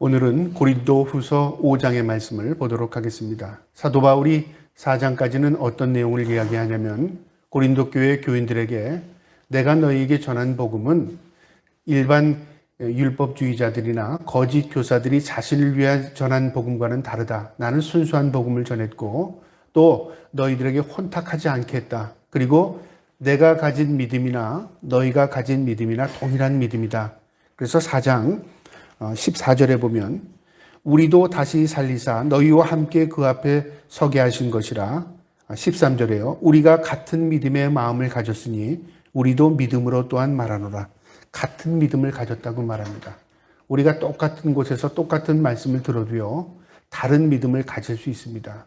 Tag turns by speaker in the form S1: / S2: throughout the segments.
S1: 오늘은 고린도후서 5장의 말씀을 보도록 하겠습니다. 사도 바울이 4장까지는 어떤 내용을 이야기하냐면 고린도 교회 교인들에게 내가 너희에게 전한 복음은 일반 율법주의자들이나 거짓 교사들이 자신을 위해 전한 복음과는 다르다. 나는 순수한 복음을 전했고 또 너희들에게 혼탁하지 않겠다. 그리고 내가 가진 믿음이나 너희가 가진 믿음이나 동일한 믿음이다. 그래서 4장 14절에 보면 우리도 다시 살리사 너희와 함께 그 앞에 서게 하신 것이라. 13절에요. 우리가 같은 믿음의 마음을 가졌으니 우리도 믿음으로 또한 말하노라. 같은 믿음을 가졌다고 말합니다. 우리가 똑같은 곳에서 똑같은 말씀을 들어도요, 다른 믿음을 가질 수 있습니다.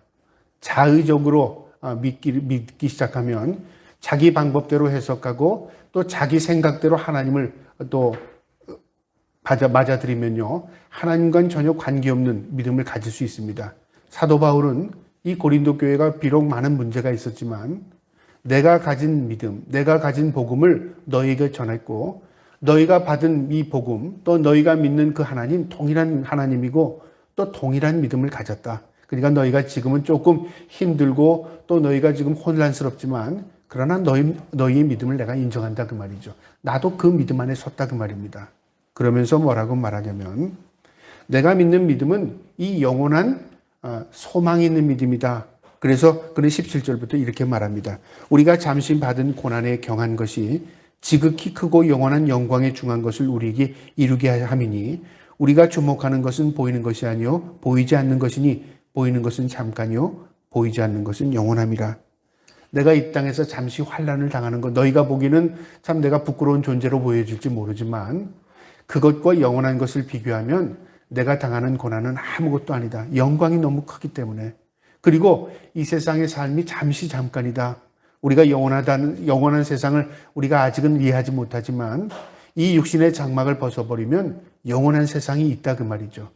S1: 자의적으로 믿기 시작하면 자기 방법대로 해석하고 또 자기 생각대로 하나님을 또 맞아들이면요, 하나님과는 전혀 관계없는 믿음을 가질 수 있습니다. 사도 바울은 이 고린도 교회가 비록 많은 문제가 있었지만 내가 가진 믿음, 내가 가진 복음을 너희에게 전했고 너희가 받은 이 복음, 또 너희가 믿는 그 하나님, 동일한 하나님이고 또 동일한 믿음을 가졌다. 그러니까 너희가 지금은 조금 힘들고 또 너희가 지금 혼란스럽지만 그러나 너희의 믿음을 내가 인정한다 그 말이죠. 나도 그 믿음 안에 섰다 그 말입니다. 그러면서 뭐라고 말하냐면 내가 믿는 믿음은 이 영원한 소망이 있는 믿음이다. 그래서 그는 17절부터 이렇게 말합니다. 우리가 잠시 받은 고난에 경한 것이 지극히 크고 영원한 영광에 중한 것을 우리에게 이루게 함이니 우리가 주목하는 것은 보이는 것이 아니요 보이지 않는 것이니 보이는 것은 잠깐이요 보이지 않는 것은 영원함이라. 내가 이 땅에서 잠시 환난을 당하는 것, 너희가 보기에는 참 내가 부끄러운 존재로 보여질지 모르지만 그것과 영원한 것을 비교하면 내가 당하는 고난은 아무것도 아니다. 영광이 너무 크기 때문에. 그리고 이 세상의 삶이 잠깐이다. 우리가 영원한 세상을 우리가 아직은 이해하지 못하지만 이 육신의 장막을 벗어버리면 영원한 세상이 있다 그 말이죠.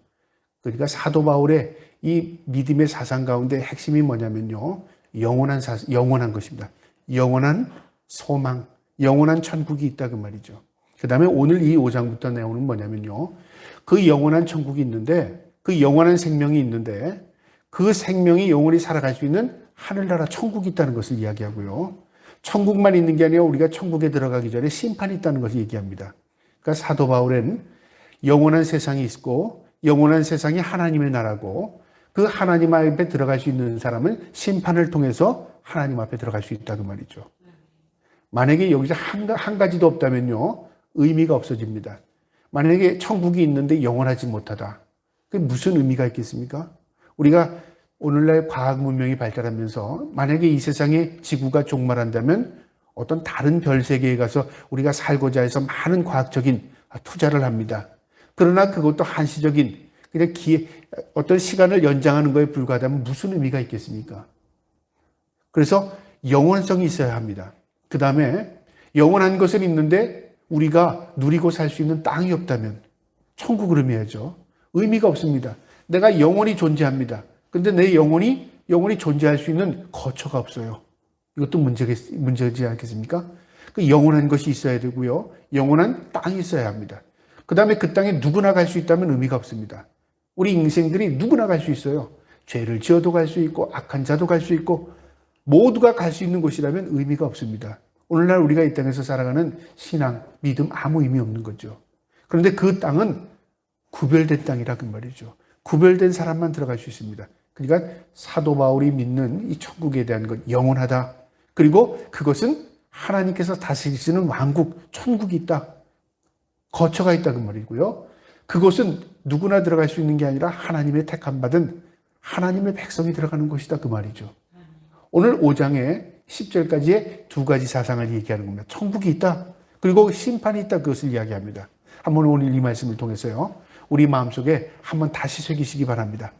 S1: 그러니까 사도 바울의 이 믿음의 사상 가운데 핵심이 뭐냐면요, 영원한 것입니다. 영원한 소망, 영원한 천국이 있다 그 말이죠. 그 다음에 오늘 이 5장부터 내용은 뭐냐면요, 그 영원한 천국이 있는데, 그 영원한 생명이 있는데 그 생명이 영원히 살아갈 수 있는 하늘나라 천국이 있다는 것을 이야기하고요, 천국만 있는 게 아니라 우리가 천국에 들어가기 전에 심판이 있다는 것을 얘기합니다. 그러니까 사도 바울은 영원한 세상이 있고 영원한 세상이 하나님의 나라고 그 하나님 앞에 들어갈 수 있는 사람은 심판을 통해서 하나님 앞에 들어갈 수 있다 그 말이죠. 만약에 여기서 한 가지도 없다면요, 의미가 없어집니다. 만약에 천국이 있는데 영원하지 못하다. 그게 무슨 의미가 있겠습니까? 우리가 오늘날 과학 문명이 발달하면서 만약에 이 세상에 지구가 종말한다면 어떤 다른 별 세계에 가서 우리가 살고자 해서 많은 과학적인 투자를 합니다. 그러나 그것도 한시적인 그냥 어떤 시간을 연장하는 거에 불과하다면 무슨 의미가 있겠습니까? 그래서 영원성이 있어야 합니다. 그 다음에 영원한 것은 있는데 우리가 누리고 살 수 있는 땅이 없다면 천국을 의미하죠. 의미가 없습니다. 내가 영원히 존재합니다. 근데 내 영혼이 존재할 수 있는 거처가 없어요. 이것도 문제지 않겠습니까? 그 영원한 것이 있어야 되고요, 영원한 땅이 있어야 합니다. 그 다음에 그 땅에 누구나 갈 수 있다면 의미가 없습니다. 우리 인생들이 누구나 갈 수 있어요. 죄를 지어도 갈 수 있고 악한 자도 갈 수 있고 모두가 갈 수 있는 곳이라면 의미가 없습니다. 오늘날 우리가 이 땅에서 살아가는 신앙, 믿음 아무 의미 없는 거죠. 그런데 그 땅은 구별된 땅이라 그 말이죠. 구별된 사람만 들어갈 수 있습니다. 그러니까 사도 바울이 믿는 이 천국에 대한 것, 영원하다. 그리고 그것은 하나님께서 다스리시는 왕국, 천국이 있다. 거처가 있다 그 말이고요. 그것은 누구나 들어갈 수 있는 게 아니라 하나님의 택함받은 하나님의 백성이 들어가는 곳이다 그 말이죠. 오늘 5장에 10절까지의 두 가지 사상을 얘기하는 겁니다. 천국이 있다. 그리고 심판이 있다. 그것을 이야기합니다. 한번 오늘 이 말씀을 통해서요, 우리 마음속에 한번 다시 새기시기 바랍니다.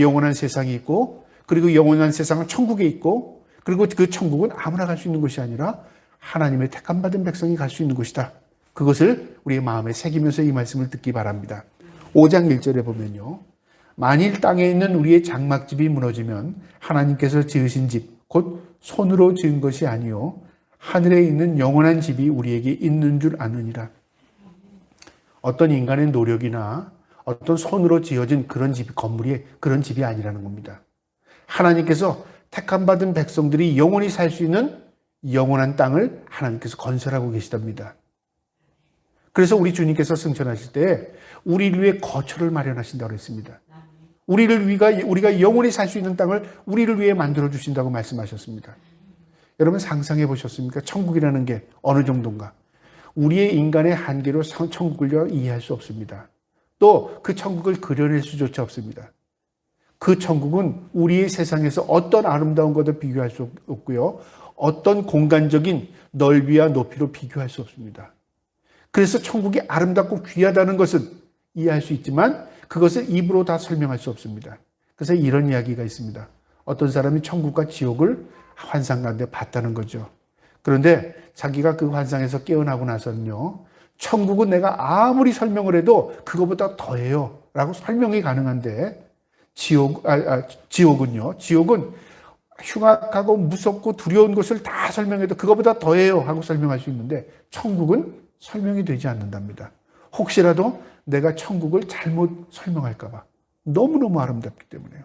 S1: 영원한 세상이 있고, 그리고 영원한 세상은 천국에 있고, 그리고 그 천국은 아무나 갈 수 있는 곳이 아니라 하나님의 택함받은 백성이 갈 수 있는 곳이다. 그것을 우리의 마음에 새기면서 이 말씀을 듣기 바랍니다. 5장 1절에 보면요, 만일 땅에 있는 우리의 장막집이 무너지면 하나님께서 지으신 집, 곧 손으로 지은 것이 아니요 하늘에 있는 영원한 집이 우리에게 있는 줄 아느니라. 어떤 인간의 노력이나 어떤 손으로 지어진 그런 그런 집이 아니라는 겁니다. 하나님께서 택함받은 백성들이 영원히 살 수 있는 영원한 땅을 하나님께서 건설하고 계시답니다. 그래서 우리 주님께서 승천하실 때 우리를 위해 거처를 마련하신다고 했습니다. 우리가 영원히 살 수 있는 땅을 우리를 위해 만들어 주신다고 말씀하셨습니다. 여러분 상상해 보셨습니까? 천국이라는 게 어느 정도인가? 우리의 인간의 한계로 천국을 이해할 수 없습니다. 또 그 천국을 그려낼 수조차 없습니다. 그 천국은 우리의 세상에서 어떤 아름다운 것도 비교할 수 없고요. 어떤 공간적인 넓이와 높이로 비교할 수 없습니다. 그래서 천국이 아름답고 귀하다는 것은 이해할 수 있지만 그것을 입으로 다 설명할 수 없습니다. 그래서 이런 이야기가 있습니다. 어떤 사람이 천국과 지옥을 환상 가운데 봤다는 거죠. 그런데 자기가 그 환상에서 깨어나고 나서는요. 천국은 내가 아무리 설명을 해도 그거보다 더해요 라고 설명이 가능한데 지옥은요. 지옥은 흉악하고 무섭고 두려운 것을 다 설명해도 그거보다 더해요 하고 설명할 수 있는데 천국은 설명이 되지 않는답니다. 혹시라도 내가 천국을 잘못 설명할까 봐 너무너무 아름답기 때문에요.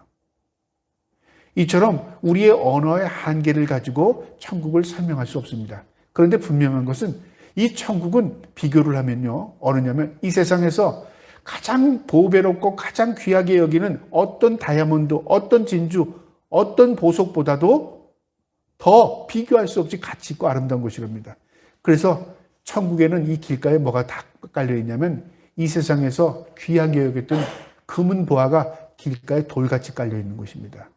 S1: 이처럼 우리의 언어의 한계를 가지고 천국을 설명할 수 없습니다. 그런데 분명한 것은 이 천국은 비교를 하면요. 어느냐면 이 세상에서 가장 보배롭고 가장 귀하게 여기는 어떤 다이아몬드, 어떤 진주, 어떤 보석보다도 더 비교할 수 없이 가치 있고 아름다운 곳이랍니다. 그래서 천국에는 이 길가에 뭐가 다 깔려 있냐면 이 세상에서 귀하게 여겼던 금은 보화가 길가에 돌같이 깔려 있는 곳입니다.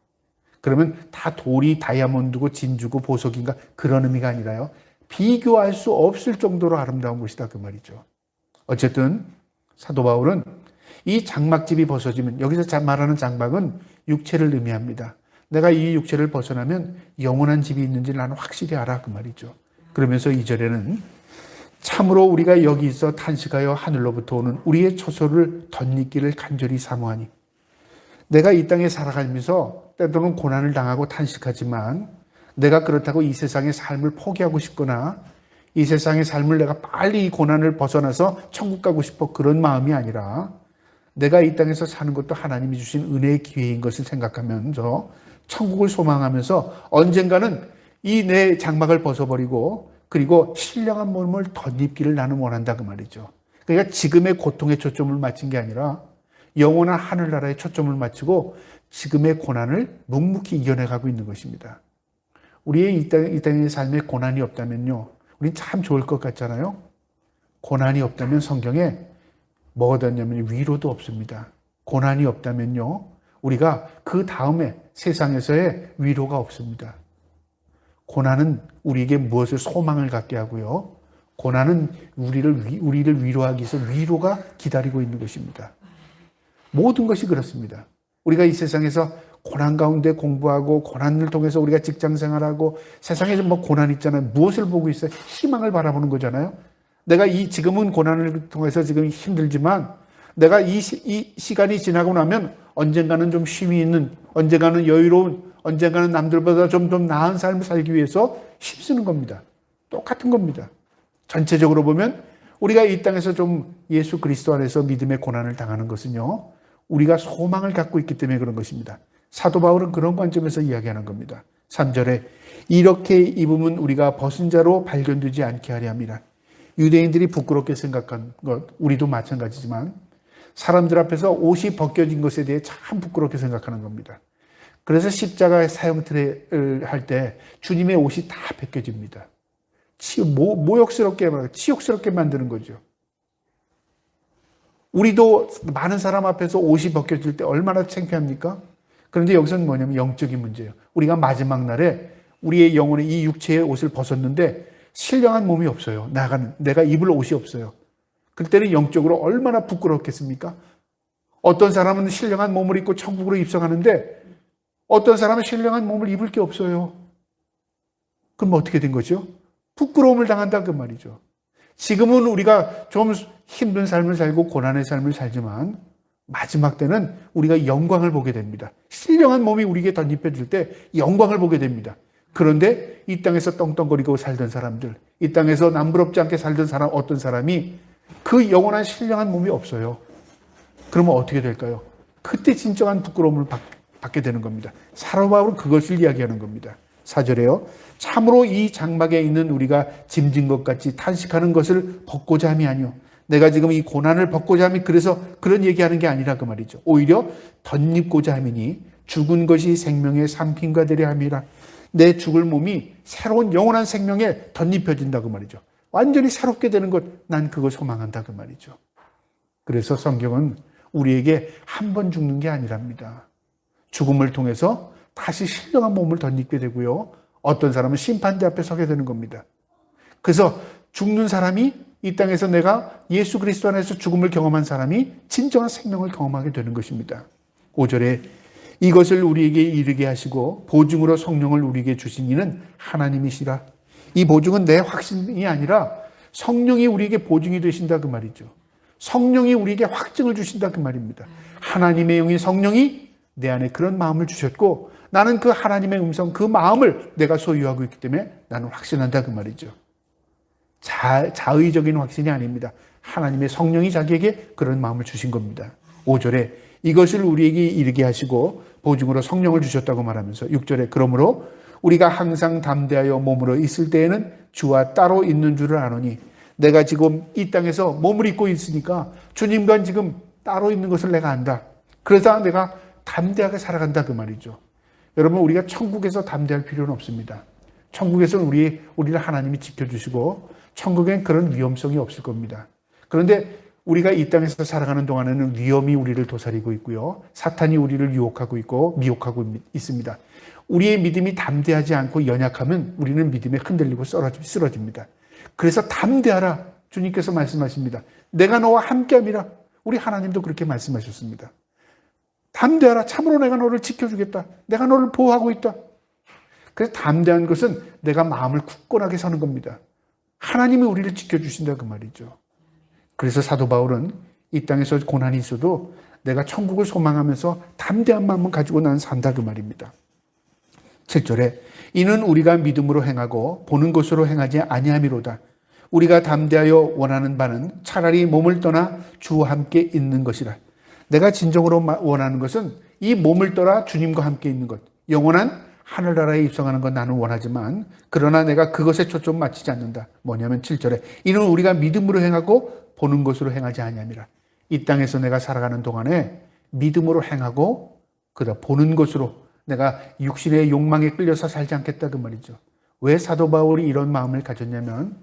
S1: 그러면 다 돌이 다이아몬드고 진주고 보석인가 그런 의미가 아니라요. 비교할 수 없을 정도로 아름다운 곳이다 그 말이죠. 어쨌든 사도 바울은 이 장막집이 벗어지면 여기서 말하는 장막은 육체를 의미합니다. 내가 이 육체를 벗어나면 영원한 집이 있는지 나는 확실히 알아 그 말이죠. 그러면서 2절에는 참으로 우리가 여기 있어 탄식하여 하늘로부터 오는 우리의 초소를 덧입기를 간절히 사모하니 내가 이 땅에 살아가면서 때로는 고난을 당하고 탄식하지만 내가 그렇다고 이 세상의 삶을 포기하고 싶거나 이 세상의 삶을 내가 빨리 이 고난을 벗어나서 천국 가고 싶어 그런 마음이 아니라 내가 이 땅에서 사는 것도 하나님이 주신 은혜의 기회인 것을 생각하면서 천국을 소망하면서 언젠가는 이 내 장막을 벗어버리고 그리고 신령한 몸을 덧입기를 나는 원한다 그 말이죠. 그러니까 지금의 고통에 초점을 맞춘 게 아니라 영원한 하늘나라에 초점을 맞추고 지금의 고난을 묵묵히 이겨내가고 있는 것입니다. 우리의 이 땅의 삶에 고난이 없다면요. 우린 참 좋을 것 같잖아요. 고난이 없다면 성경에 뭐가 닿냐면 위로도 없습니다. 고난이 없다면요. 우리가 그 다음에 세상에서의 위로가 없습니다. 고난은 우리에게 무엇을 소망을 갖게 하고요. 고난은 우리를 위로하기 위해서 위로가 기다리고 있는 것입니다. 모든 것이 그렇습니다. 우리가 이 세상에서 고난 가운데 공부하고 고난을 통해서 우리가 직장 생활하고 세상에서 뭐 고난 있잖아요. 무엇을 보고 있어요? 희망을 바라보는 거잖아요. 내가 지금은 고난을 통해서 지금 힘들지만 내가 이 시간이 지나고 나면 언젠가는 좀 쉼이 있는, 언젠가는 여유로운, 언젠가는 남들보다 좀 나은 삶을 살기 위해서 힘쓰는 겁니다. 똑같은 겁니다. 전체적으로 보면 우리가 이 땅에서 좀 예수 그리스도 안에서 믿음의 고난을 당하는 것은요. 우리가 소망을 갖고 있기 때문에 그런 것입니다. 사도 바울은 그런 관점에서 이야기하는 겁니다. 3절에 이렇게 입으면 우리가 벗은 자로 발견되지 않게 하려 함이라. 유대인들이 부끄럽게 생각한 것, 우리도 마찬가지지만 사람들 앞에서 옷이 벗겨진 것에 대해 참 부끄럽게 생각하는 겁니다. 그래서 십자가의 사형틀을 할 때 주님의 옷이 다 벗겨집니다. 치욕스럽게 만드는 거죠. 우리도 많은 사람 앞에서 옷이 벗겨질 때 얼마나 창피합니까? 그런데 여기서는 뭐냐면 영적인 문제예요. 우리가 마지막 날에 우리의 영혼의 이 육체의 옷을 벗었는데 신령한 몸이 없어요. 내가 입을 옷이 없어요. 그때는 영적으로 얼마나 부끄럽겠습니까? 어떤 사람은 신령한 몸을 입고 천국으로 입성하는데 어떤 사람은 신령한 몸을 입을 게 없어요. 그럼 어떻게 된 거죠? 부끄러움을 당한다 그 말이죠. 지금은 우리가 좀 힘든 삶을 살고 고난의 삶을 살지만 마지막 때는 우리가 영광을 보게 됩니다. 신령한 몸이 우리에게 덧입혀질 때 영광을 보게 됩니다. 그런데 이 땅에서 떵떵거리고 살던 사람들, 이 땅에서 남부럽지 않게 살던 사람, 어떤 사람이 그 영원한 신령한 몸이 없어요. 그러면 어떻게 될까요? 그때 진정한 부끄러움을 받게 되는 겁니다. 사도 바울은 그것을 이야기하는 겁니다. 4절에요. 참으로 이 장막에 있는 우리가 짐진 것 같이 탄식하는 것을 벗고자 함이 아니요. 내가 지금 이 고난을 벗고자 함이 그래서 그런 얘기하는 게 아니라 그 말이죠. 오히려 덧입고자 함이니 죽은 것이 생명의 상품과 되려 함이라. 내 죽을 몸이 새로운 영원한 생명에 덧입혀진다 그 말이죠. 완전히 새롭게 되는 것, 난 그걸 소망한다 그 말이죠. 그래서 성경은 우리에게 한 번 죽는 게 아니랍니다. 죽음을 통해서 다시 신령한 몸을 덧입게 되고요. 어떤 사람은 심판대 앞에 서게 되는 겁니다. 그래서 죽는 사람이 이 땅에서 내가 예수 그리스도 안에서 죽음을 경험한 사람이 진정한 생명을 경험하게 되는 것입니다. 5절에 이것을 우리에게 이르게 하시고 보증으로 성령을 우리에게 주신 이는 하나님이시라. 이 보증은 내 확신이 아니라 성령이 우리에게 보증이 되신다 그 말이죠. 성령이 우리에게 확증을 주신다 그 말입니다. 하나님의 영인 성령이 내 안에 그런 마음을 주셨고 나는 그 하나님의 음성, 그 마음을 내가 소유하고 있기 때문에 나는 확신한다 그 말이죠. 자의적인 확신이 아닙니다. 하나님의 성령이 자기에게 그런 마음을 주신 겁니다. 5절에 이것을 우리에게 이르게 하시고 보증으로 성령을 주셨다고 말하면서 6절에 그러므로 우리가 항상 담대하여 몸으로 있을 때에는 주와 따로 있는 줄을 아노니 내가 지금 이 땅에서 몸을 입고 있으니까 주님과 지금 따로 있는 것을 내가 안다. 그래서 내가 담대하게 살아간다 그 말이죠. 여러분 우리가 천국에서 담대할 필요는 없습니다. 천국에서는 우리를 하나님이 지켜주시고 천국엔 그런 위험성이 없을 겁니다. 그런데 우리가 이 땅에서 살아가는 동안에는 위험이 우리를 도사리고 있고요. 사탄이 우리를 유혹하고 있고 미혹하고 있습니다. 우리의 믿음이 담대하지 않고 연약하면 우리는 믿음에 흔들리고 쓰러집니다. 그래서 담대하라. 주님께서 말씀하십니다. 내가 너와 함께함이라. 우리 하나님도 그렇게 말씀하셨습니다. 담대하라. 참으로 내가 너를 지켜주겠다. 내가 너를 보호하고 있다. 그래서 담대한 것은 내가 마음을 굳건하게 서는 겁니다. 하나님이 우리를 지켜주신다 그 말이죠. 그래서 사도 바울은 이 땅에서 고난이 있어도 내가 천국을 소망하면서 담대한 마음을 가지고 나는 산다 그 말입니다. 7절에 이는 우리가 믿음으로 행하고 보는 것으로 행하지 아니함이로다. 우리가 담대하여 원하는 바는 차라리 몸을 떠나 주와 함께 있는 것이라. 내가 진정으로 원하는 것은 이 몸을 떠나 주님과 함께 있는 것, 영원한 하늘나라에 입성하는 건 나는 원하지만 그러나 내가 그것에 초점 맞추지 않는다. 뭐냐면 7절에 이는 우리가 믿음으로 행하고 보는 것으로 행하지 아니함이라. 이 땅에서 내가 살아가는 동안에 믿음으로 행하고 그다 보는 것으로 내가 육신의 욕망에 끌려서 살지 않겠다 그 말이죠. 왜 사도 바울이 이런 마음을 가졌냐면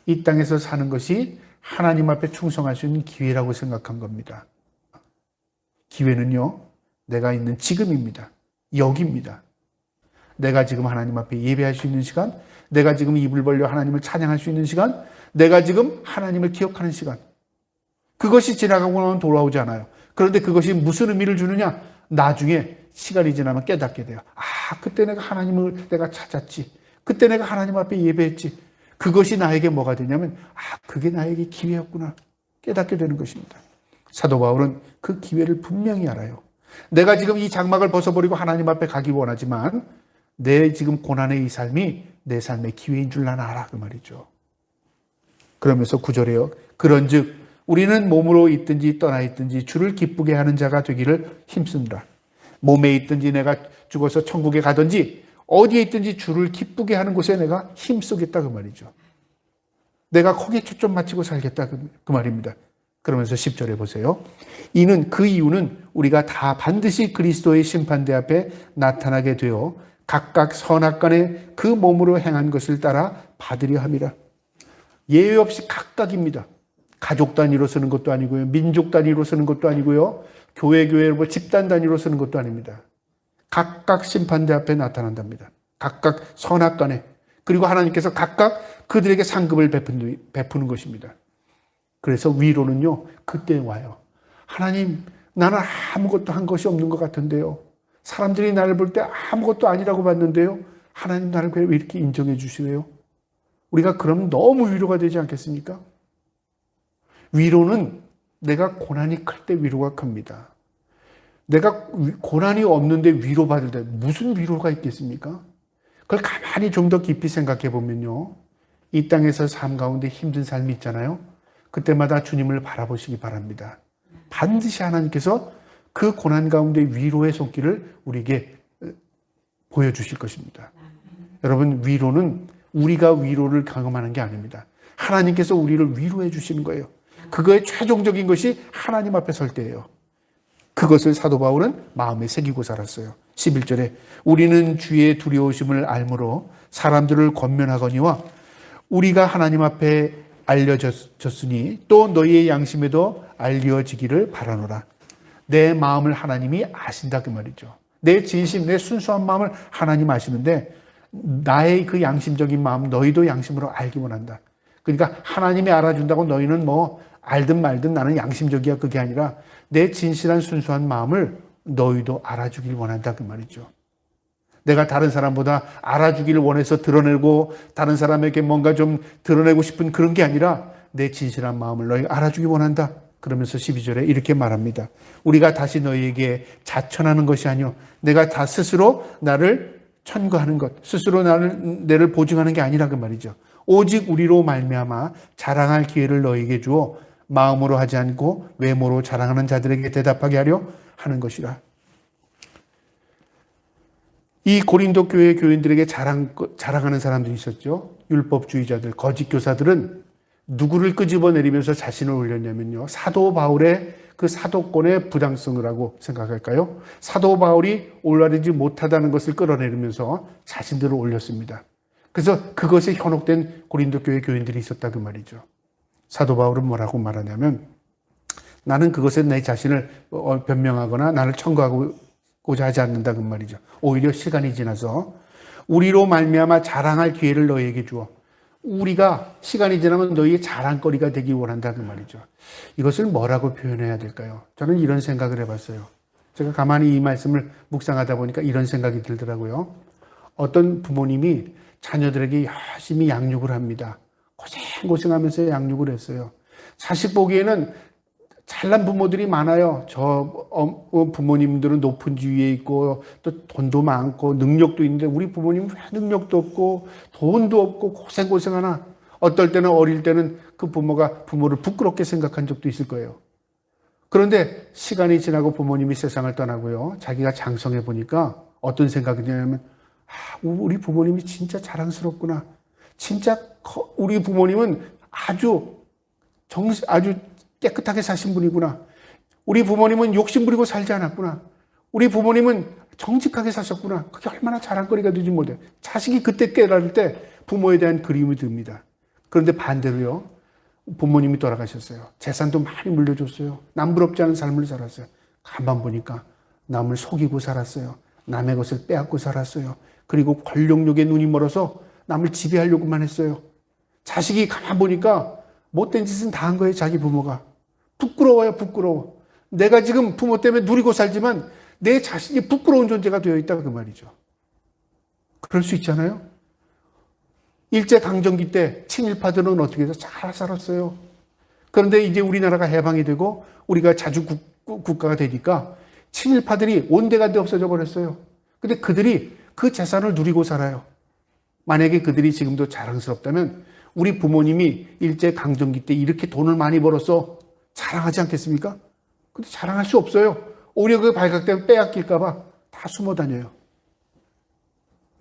S1: 이 땅에서 사는 것이 하나님 앞에 충성할 수 있는 기회라고 생각한 겁니다. 기회는요, 내가 있는 지금입니다. 여기입니다. 내가 지금 하나님 앞에 예배할 수 있는 시간, 내가 지금 입을 벌려 하나님을 찬양할 수 있는 시간, 내가 지금 하나님을 기억하는 시간. 그것이 지나가고 나면 돌아오지 않아요. 그런데 그것이 무슨 의미를 주느냐? 나중에 시간이 지나면 깨닫게 돼요. 아, 그때 내가 하나님을 내가 찾았지. 그때 내가 하나님 앞에 예배했지. 그것이 나에게 뭐가 되냐면 아, 그게 나에게 기회였구나. 깨닫게 되는 것입니다. 사도 바울은 그 기회를 분명히 알아요. 내가 지금 이 장막을 벗어버리고 하나님 앞에 가기 원하지만 내 지금 고난의 이 삶이 내 삶의 기회인 줄 나는 알아 그 말이죠. 그러면서 9절에요. 그런즉 우리는 몸으로 있든지 떠나 있든지 주를 기쁘게 하는 자가 되기를 힘쓰느라. 몸에 있든지 내가 죽어서 천국에 가든지 어디에 있든지 주를 기쁘게 하는 곳에 내가 힘쓰겠다 그 말이죠. 내가 거기에 초점 맞추고 살겠다 그 말입니다. 그러면서 10절에 보세요. 이는 그 이유는 우리가 다 반드시 그리스도의 심판대 앞에 나타나게 되어 각각 선악간에 그 몸으로 행한 것을 따라 받으려 함이라. 예외 없이 각각입니다. 가족 단위로 쓰는 것도 아니고요. 민족 단위로 쓰는 것도 아니고요. 교회 집단 단위로 쓰는 것도 아닙니다. 각각 심판대 앞에 나타난답니다. 각각 선악간에. 그리고 하나님께서 각각 그들에게 상급을 베푸는 것입니다. 그래서 위로는요. 그때 와요. 하나님, 나는 아무것도 한 것이 없는 것 같은데요. 사람들이 나를 볼 때 아무것도 아니라고 봤는데요. 하나님 나를 왜 이렇게 인정해 주시네요? 우리가 그럼 너무 위로가 되지 않겠습니까? 위로는 내가 고난이 클 때 위로가 큽니다. 내가 고난이 없는데 위로받을 때 무슨 위로가 있겠습니까? 그걸 가만히 좀 더 깊이 생각해 보면요. 이 땅에서 삶 가운데 힘든 삶이 있잖아요. 그때마다 주님을 바라보시기 바랍니다. 반드시 하나님께서 그 고난 가운데 위로의 손길을 우리에게 보여주실 것입니다. 여러분, 위로는 우리가 위로를 경험하는 게 아닙니다. 하나님께서 우리를 위로해 주시는 거예요. 그거의 최종적인 것이 하나님 앞에 설 때예요. 그것을 사도 바울은 마음에 새기고 살았어요. 11절에 우리는 주의 두려우심을 알므로 사람들을 권면하거니와 우리가 하나님 앞에 알려졌으니 또 너희의 양심에도 알려지기를 바라노라. 내 마음을 하나님이 아신다 그 말이죠. 내 진심, 내 순수한 마음을 하나님 아시는데 나의 그 양심적인 마음 너희도 양심으로 알기 원한다. 그러니까 하나님이 알아준다고 너희는 뭐 알든 말든 나는 양심적이야 그게 아니라 내 진실한 순수한 마음을 너희도 알아주길 원한다 그 말이죠. 내가 다른 사람보다 알아주기를 원해서 드러내고 다른 사람에게 뭔가 좀 드러내고 싶은 그런 게 아니라 내 진실한 마음을 너희가 알아주기 원한다. 그러면서 12절에 이렇게 말합니다. 우리가 다시 너희에게 자천하는 것이 아니요 내가 다 스스로 나를 천거하는 것, 스스로 내를 보증하는 게 아니라 그 말이죠. 오직 우리로 말미암아 자랑할 기회를 너희에게 주어 마음으로 하지 않고 외모로 자랑하는 자들에게 대답하게 하려 하는 것이라. 이 고린도 교회 교인들에게 자랑하는 사람들이 있었죠. 율법주의자들, 거짓 교사들은 누구를 끄집어내리면서 자신을 올렸냐면요. 사도 바울의 그 사도권의 부당성을 하고 생각할까요? 사도 바울이 올라르지 못하다는 것을 끌어내리면서 자신들을 올렸습니다. 그래서 그것에 현혹된 고린도 교회 교인들이 있었다 그 말이죠. 사도 바울은 뭐라고 말하냐면 나는 그것에 내 자신을 변명하거나 나를 청구하고자 하지 않는다 그 말이죠. 오히려 시간이 지나서 우리로 말미암아 자랑할 기회를 너희에게 주어 우리가 시간이 지나면 너희의 자랑거리가 되기 원한다 그 말이죠. 이것을 뭐라고 표현해야 될까요? 저는 이런 생각을 해봤어요. 제가 가만히 이 말씀을 묵상하다 보니까 이런 생각이 들더라고요. 어떤 부모님이 자녀들에게 열심히 양육을 합니다. 고생하면서 양육을 했어요. 자식 보기에는 잘난 부모들이 많아요. 저 부모님들은 높은 지위에 있고 또 돈도 많고 능력도 있는데 우리 부모님은 왜 능력도 없고 돈도 없고 고생하나. 어떨 때는 어릴 때는 그 부모가 부모를 부끄럽게 생각한 적도 있을 거예요. 그런데 시간이 지나고 부모님이 세상을 떠나고요. 자기가 장성해 보니까 어떤 생각이 드냐면 우리 부모님이 진짜 자랑스럽구나. 진짜 우리 부모님은 아주 깨끗하게 사신 분이구나. 우리 부모님은 욕심부리고 살지 않았구나. 우리 부모님은 정직하게 사셨구나. 그게 얼마나 자랑거리가 되지 못해. 자식이 그때 깨달을 때 부모에 대한 그리움이 듭니다. 그런데 반대로요. 부모님이 돌아가셨어요. 재산도 많이 물려줬어요. 남부럽지 않은 삶을 살았어요. 가만 보니까 남을 속이고 살았어요. 남의 것을 빼앗고 살았어요. 그리고 권력욕에 눈이 멀어서 남을 지배하려고만 했어요. 자식이 가만 보니까 못된 짓은 다 한 거예요. 자기 부모가. 부끄러워요. 부끄러워. 내가 지금 부모 때문에 누리고 살지만 내 자신이 부끄러운 존재가 되어 있다 그 말이죠. 그럴 수 있잖아요. 일제강점기 때 친일파들은 어떻게 해서 잘 살았어요. 그런데 이제 우리나라가 해방이 되고 우리가 자주국가가 되니까 친일파들이 온데간데 없어져 버렸어요. 근데 그들이 그 재산을 누리고 살아요. 만약에 그들이 지금도 자랑스럽다면 우리 부모님이 일제강점기 때 이렇게 돈을 많이 벌어서 자랑하지 않겠습니까? 근데 자랑할 수 없어요. 오히려 그 발각되면 빼앗길까봐 다 숨어 다녀요.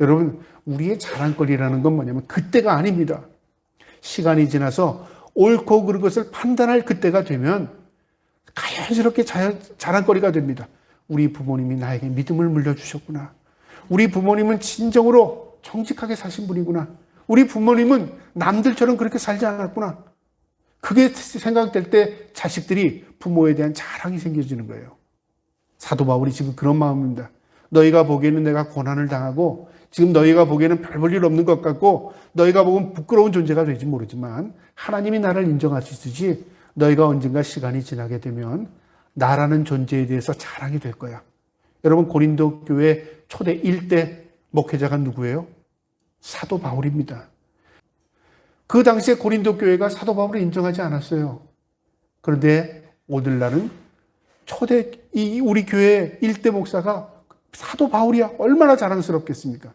S1: 여러분, 우리의 자랑거리라는 건 뭐냐면 그때가 아닙니다. 시간이 지나서 옳고 그른 것을 판단할 그때가 되면 자연스럽게 자랑거리가 됩니다. 우리 부모님이 나에게 믿음을 물려주셨구나. 우리 부모님은 진정으로 정직하게 사신 분이구나. 우리 부모님은 남들처럼 그렇게 살지 않았구나. 그게 생각될 때 자식들이 부모에 대한 자랑이 생겨지는 거예요. 사도 바울이 지금 그런 마음입니다. 너희가 보기에는 내가 고난을 당하고 지금 너희가 보기에는 별 볼 일 없는 것 같고 너희가 보면 부끄러운 존재가 될지 모르지만 하나님이 나를 인정하시듯이 너희가 언젠가 시간이 지나게 되면 나라는 존재에 대해서 자랑이 될 거야. 여러분, 고린도 교회 초대 1대 목회자가 누구예요? 사도 바울입니다. 그 당시에 고린도 교회가 사도 바울을 인정하지 않았어요. 그런데 오늘날은 우리 교회 1대 목사가 사도 바울이야. 얼마나 자랑스럽겠습니까?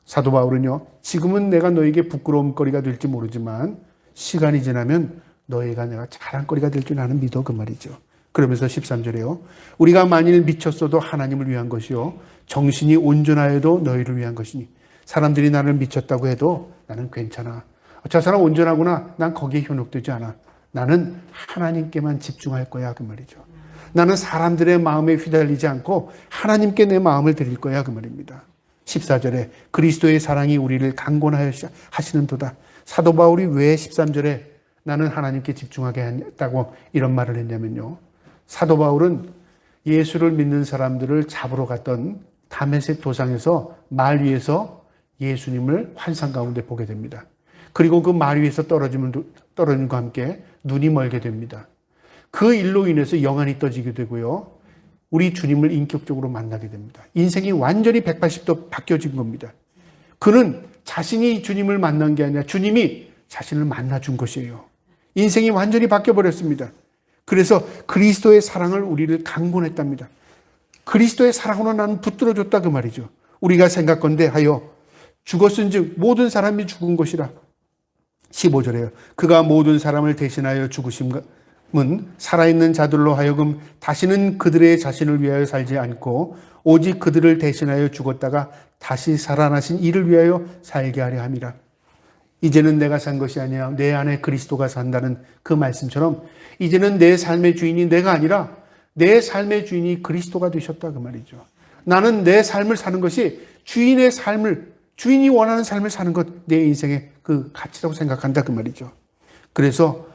S1: 사도 바울은요, 지금은 내가 너에게 부끄러움거리가 될지 모르지만 시간이 지나면 너희가 내가 자랑거리가 될 줄 나는 믿어 그 말이죠. 그러면서 13절에요. 우리가 만일 미쳤어도 하나님을 위한 것이요 정신이 온전하여도 너희를 위한 것이니 사람들이 나를 미쳤다고 해도 나는 괜찮아. 저 사람 온전하구나. 난 거기에 현혹되지 않아. 나는 하나님께만 집중할 거야. 그 말이죠. 나는 사람들의 마음에 휘달리지 않고 하나님께 내 마음을 드릴 거야. 그 말입니다. 14절에 그리스도의 사랑이 우리를 강권하여 하시는 도다. 사도 바울이 왜 13절에 나는 하나님께 집중하게 했다고 이런 말을 했냐면요. 사도 바울은 예수를 믿는 사람들을 잡으러 갔던 다메섹 도상에서 말 위에서 예수님을 환상 가운데 보게 됩니다. 그리고 그 말 위에서 떨어짐과 함께 눈이 멀게 됩니다. 그 일로 인해서 영안이 떠지게 되고요. 우리 주님을 인격적으로 만나게 됩니다. 인생이 완전히 180도 바뀌어진 겁니다. 그는 자신이 주님을 만난 게 아니라 주님이 자신을 만나준 것이에요. 인생이 완전히 바뀌어버렸습니다. 그래서 그리스도의 사랑을 우리를 강권했답니다. 그리스도의 사랑으로 나는 붙들어줬다 그 말이죠. 우리가 생각건대 하여 죽었은즉 모든 사람이 죽은 것이라. 15절에요. 그가 모든 사람을 대신하여 죽으심은 살아있는 자들로 하여금 다시는 그들의 자신을 위하여 살지 않고 오직 그들을 대신하여 죽었다가 다시 살아나신 이를 위하여 살게 하려 함이라. 이제는 내가 산 것이 아니라 내 안에 그리스도가 산다는 그 말씀처럼 이제는 내 삶의 주인이 내가 아니라 내 삶의 주인이 그리스도가 되셨다 그 말이죠. 나는 내 삶을 사는 것이 주인이 원하는 삶을 사는 것, 내 인생의 그 가치라고 생각한다 그 말이죠. 그래서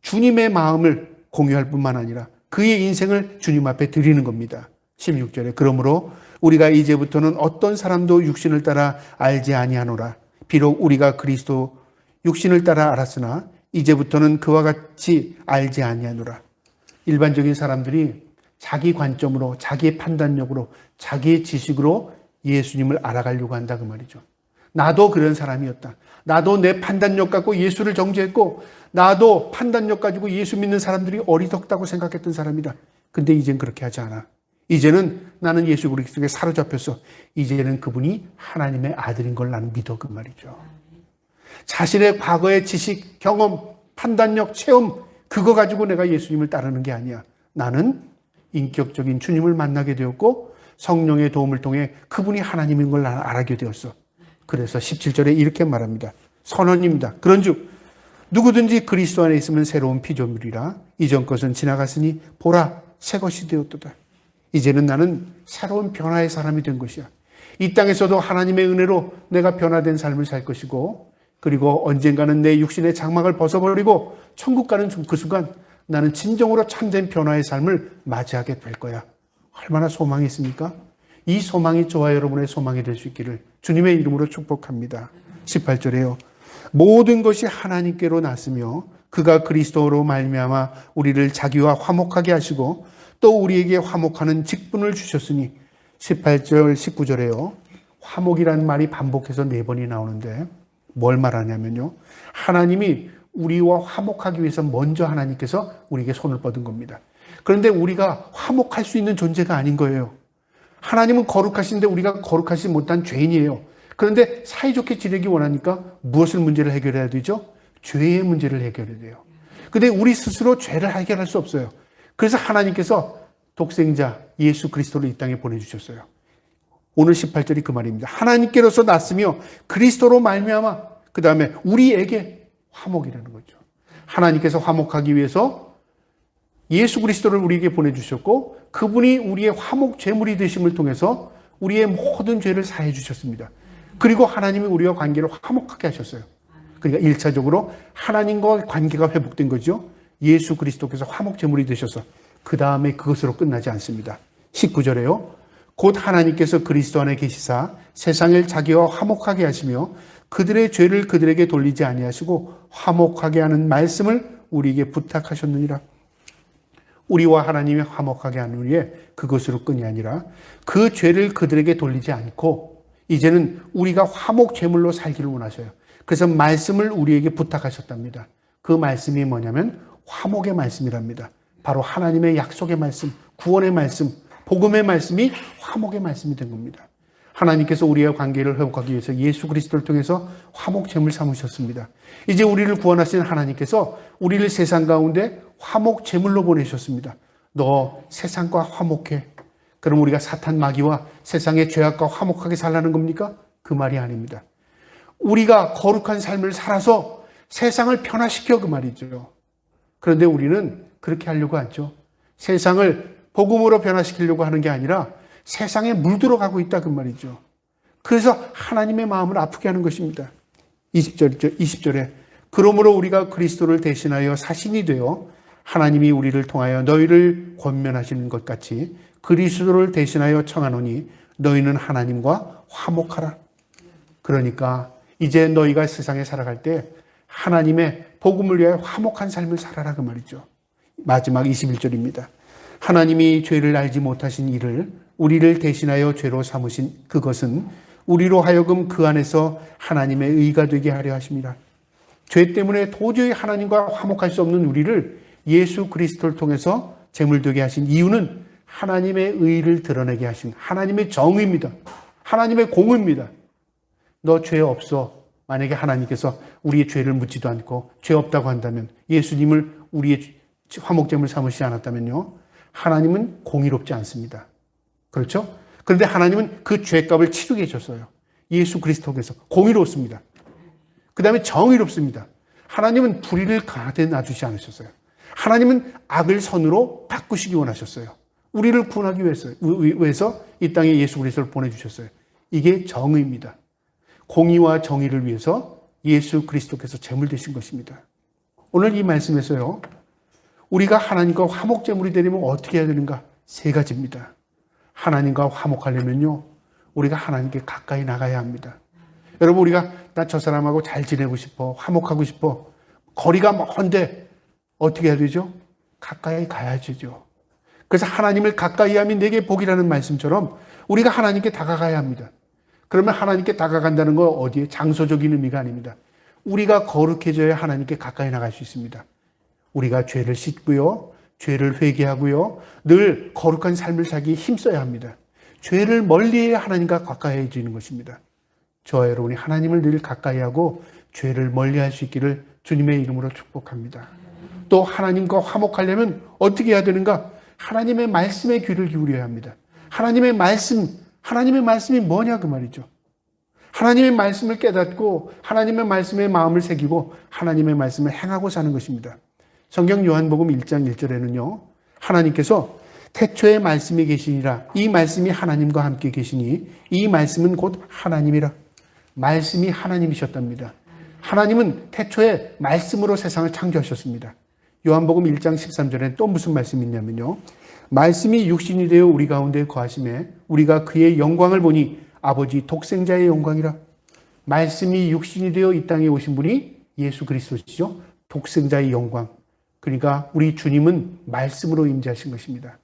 S1: 주님의 마음을 공유할 뿐만 아니라 그의 인생을 주님 앞에 드리는 겁니다. 16절에 그러므로 우리가 이제부터는 어떤 사람도 육신을 따라 알지 아니하노라. 비록 우리가 그리스도 육신을 따라 알았으나 이제부터는 그와 같이 알지 아니하노라. 일반적인 사람들이 자기 관점으로, 자기의 판단력으로, 자기의 지식으로 예수님을 알아가려고 한다 그 말이죠. 나도 그런 사람이었다. 나도 내 판단력 갖고 예수를 정죄했고 나도 판단력 가지고 예수 믿는 사람들이 어리석다고 생각했던 사람이다. 근데 이젠 그렇게 하지 않아. 이제는 나는 예수 그리스도에 사로잡혔어. 이제는 그분이 하나님의 아들인 걸 나는 믿어 그 말이죠. 자신의 과거의 지식, 경험, 판단력, 체험 그거 가지고 내가 예수님을 따르는 게 아니야. 나는 인격적인 주님을 만나게 되었고 성령의 도움을 통해 그분이 하나님인 걸 나는 알게 되었어. 그래서 17절에 이렇게 말합니다. 선언입니다. 그런즉 누구든지 그리스도 안에 있으면 새로운 피조물이라 이전 것은 지나갔으니 보라 새 것이 되었도다. 이제는 나는 새로운 변화의 사람이 된 것이야. 이 땅에서도 하나님의 은혜로 내가 변화된 삶을 살 것이고 그리고 언젠가는 내 육신의 장막을 벗어버리고 천국 가는 그 순간 나는 진정으로 참된 변화의 삶을 맞이하게 될 거야. 얼마나 소망이 있습니까? 이 소망이 저와 여러분의 소망이 될 수 있기를 주님의 이름으로 축복합니다. 18절에요. 모든 것이 하나님께로 났으며 그가 그리스도로 말미암아 우리를 자기와 화목하게 하시고 또 우리에게 화목하는 직분을 주셨으니 18절 19절에요. 화목이라는 말이 반복해서 4번이 나오는데 뭘 말하냐면요. 하나님이 우리와 화목하기 위해서 먼저 하나님께서 우리에게 손을 뻗은 겁니다. 그런데 우리가 화목할 수 있는 존재가 아닌 거예요. 하나님은 거룩하신데 우리가 거룩하지 못한 죄인이에요. 그런데 사이좋게 지내기 원하니까 무엇을 문제를 해결해야 되죠? 죄의 문제를 해결해야 돼요. 근데 우리 스스로 죄를 해결할 수 없어요. 그래서 하나님께서 독생자 예수 그리스도를 이 땅에 보내주셨어요. 오늘 18절이 그 말입니다. 하나님께로서 났으며 그리스도로 말미암아 그 다음에 우리에게 화목이라는 거죠. 하나님께서 화목하기 위해서 예수 그리스도를 우리에게 보내주셨고 그분이 우리의 화목 제물이 되심을 통해서 우리의 모든 죄를 사해 주셨습니다. 그리고 하나님이 우리와 관계를 화목하게 하셨어요. 그러니까 1차적으로 하나님과 관계가 회복된 거죠. 예수 그리스도께서 화목 제물이 되셔서 그 다음에 그것으로 끝나지 않습니다. 19절에요. 곧 하나님께서 그리스도 안에 계시사 세상을 자기와 화목하게 하시며 그들의 죄를 그들에게 돌리지 아니하시고 화목하게 하는 말씀을 우리에게 부탁하셨느니라. 우리와 하나님이 화목하게 하는 후에 그것으로 끈이 아니라 그 죄를 그들에게 돌리지 않고 이제는 우리가 화목 제물로 살기를 원하셔요. 그래서 말씀을 우리에게 부탁하셨답니다. 그 말씀이 뭐냐면 화목의 말씀이랍니다. 바로 하나님의 약속의 말씀, 구원의 말씀, 복음의 말씀이 화목의 말씀이 된 겁니다. 하나님께서 우리의 관계를 회복하기 위해서 예수 그리스도를 통해서 화목 제물 삼으셨습니다. 이제 우리를 구원하신 하나님께서 우리를 세상 가운데 화목 제물로 보내셨습니다. 너 세상과 화목해. 그럼 우리가 사탄 마귀와 세상의 죄악과 화목하게 살라는 겁니까? 그 말이 아닙니다. 우리가 거룩한 삶을 살아서 세상을 변화시켜, 그 말이죠. 그런데 우리는 그렇게 하려고 하죠. 세상을 복음으로 변화시키려고 하는 게 아니라 세상에 물들어가고 있다, 그 말이죠. 그래서 하나님의 마음을 아프게 하는 것입니다. 20절에 그러므로 우리가 그리스도를 대신하여 사신이 되어 하나님이 우리를 통하여 너희를 권면하시는 것 같이 그리스도를 대신하여 청하노니 너희는 하나님과 화목하라. 그러니까 이제 너희가 세상에 살아갈 때 하나님의 복음을 위하여 화목한 삶을 살아라, 그 말이죠. 마지막 21절입니다. 하나님이 죄를 알지 못하신 이를 우리를 대신하여 죄로 삼으신 그것은 우리로 하여금 그 안에서 하나님의 의가 되게 하려 하심이라. 죄 때문에 도저히 하나님과 화목할 수 없는 우리를 예수 그리스도를 통해서 제물되게 하신 이유는 하나님의 의를 드러내게 하신 하나님의 정의입니다. 하나님의 공의입니다. 너 죄 없어. 만약에 하나님께서 우리의 죄를 묻지도 않고 죄 없다고 한다면, 예수님을 우리의 화목제물 삼으시지 않았다면요, 하나님은 공의롭지 않습니다. 그렇죠? 그런데 하나님은 그 죄값을 치르게 해줬어요. 예수 그리스도께서 공의롭습니다. 그 다음에 정의롭습니다. 하나님은 불의를 강하게 놔두지 않으셨어요. 하나님은 악을 선으로 바꾸시기 원하셨어요. 우리를 구원하기 위해서 이 땅에 예수 그리스도를 보내주셨어요. 이게 정의입니다. 공의와 정의를 위해서 예수 그리스도께서 제물 되신 것입니다. 오늘 이 말씀에서요, 우리가 하나님과 화목제물이 되려면 어떻게 해야 되는가? 3가지입니다. 하나님과 화목하려면요, 우리가 하나님께 가까이 나가야 합니다. 여러분, 우리가 나 저 사람하고 잘 지내고 싶어, 화목하고 싶어, 거리가 먼데 어떻게 해야 되죠? 가까이 가야죠. 그래서 하나님을 가까이 하면 내게 복이라는 말씀처럼 우리가 하나님께 다가가야 합니다. 그러면 하나님께 다가간다는 건 어디에? 장소적인 의미가 아닙니다. 우리가 거룩해져야 하나님께 가까이 나갈 수 있습니다. 우리가 죄를 씻고요, 죄를 회개하고요, 늘 거룩한 삶을 살기 힘써야 합니다. 죄를 멀리해야 하나님과 가까이해지는 것입니다. 저와 여러분이 하나님을 늘 가까이하고 죄를 멀리할 수 있기를 주님의 이름으로 축복합니다. 또 하나님과 화목하려면 어떻게 해야 되는가? 하나님의 말씀에 귀를 기울여야 합니다. 하나님의 말씀이 뭐냐, 그 말이죠. 하나님의 말씀을 깨닫고 하나님의 말씀에 마음을 새기고 하나님의 말씀을 행하고 사는 것입니다. 성경 요한복음 1장 1절에는요, 하나님께서 태초에 말씀이 계시니라. 이 말씀이 하나님과 함께 계시니 이 말씀은 곧 하나님이라. 말씀이 하나님이셨답니다. 하나님은 태초에 말씀으로 세상을 창조하셨습니다. 요한복음 1장 13절에 또 무슨 말씀이 있냐면요, 말씀이 육신이 되어 우리 가운데 거하심에 우리가 그의 영광을 보니 아버지 독생자의 영광이라. 말씀이 육신이 되어 이 땅에 오신 분이 예수 그리스도시죠. 독생자의 영광. 그러니까 우리 주님은 말씀으로 임재하신 것입니다.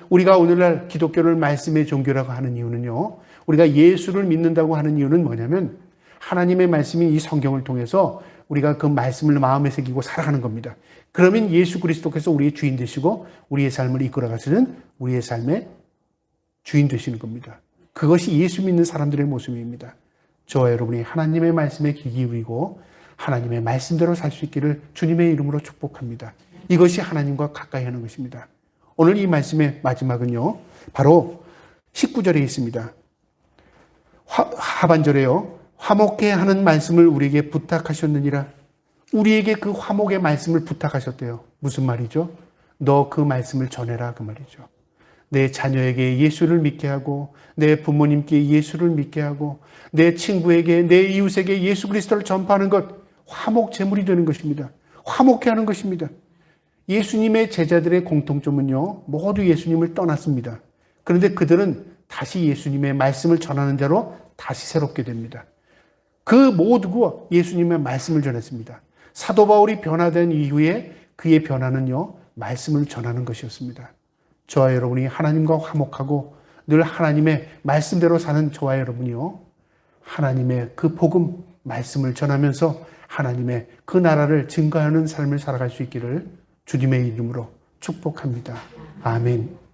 S1: 우리가 오늘날 기독교를 말씀의 종교라고 하는 이유는요, 우리가 예수를 믿는다고 하는 이유는 뭐냐면 하나님의 말씀이 이 성경을 통해서 우리가 그 말씀을 마음에 새기고 살아가는 겁니다. 그러면 예수 그리스도께서 우리의 주인 되시고 우리의 삶을 이끌어가시는 우리의 삶의 주인 되시는 겁니다. 그것이 예수 믿는 사람들의 모습입니다. 저와 여러분이 하나님의 말씀에 귀 기울이고 하나님의 말씀대로 살 수 있기를 주님의 이름으로 축복합니다. 이것이 하나님과 가까이 하는 것입니다. 오늘 이 말씀의 마지막은요, 바로 19절에 있습니다. 하반절에요, 화목해 하는 말씀을 우리에게 부탁하셨느니라. 우리에게 그 화목의 말씀을 부탁하셨대요. 무슨 말이죠? 너 그 말씀을 전해라, 그 말이죠. 내 자녀에게 예수를 믿게 하고, 내 부모님께 예수를 믿게 하고, 내 친구에게, 내 이웃에게 예수 그리스도를 전파하는 것, 화목 제물이 되는 것입니다. 화목해 하는 것입니다. 예수님의 제자들의 공통점은요, 모두 예수님을 떠났습니다. 그런데 그들은 다시 예수님의 말씀을 전하는 자로 다시 새롭게 됩니다. 그 모두가 예수님의 말씀을 전했습니다. 사도 바울이 변화된 이후에 그의 변화는요, 말씀을 전하는 것이었습니다. 저와 여러분이 하나님과 화목하고 늘 하나님의 말씀대로 사는 저와 여러분이요, 하나님의 그 복음 말씀을 전하면서 하나님의 그 나라를 증거하는 삶을 살아갈 수 있기를 주님의 이름으로 축복합니다. 아멘.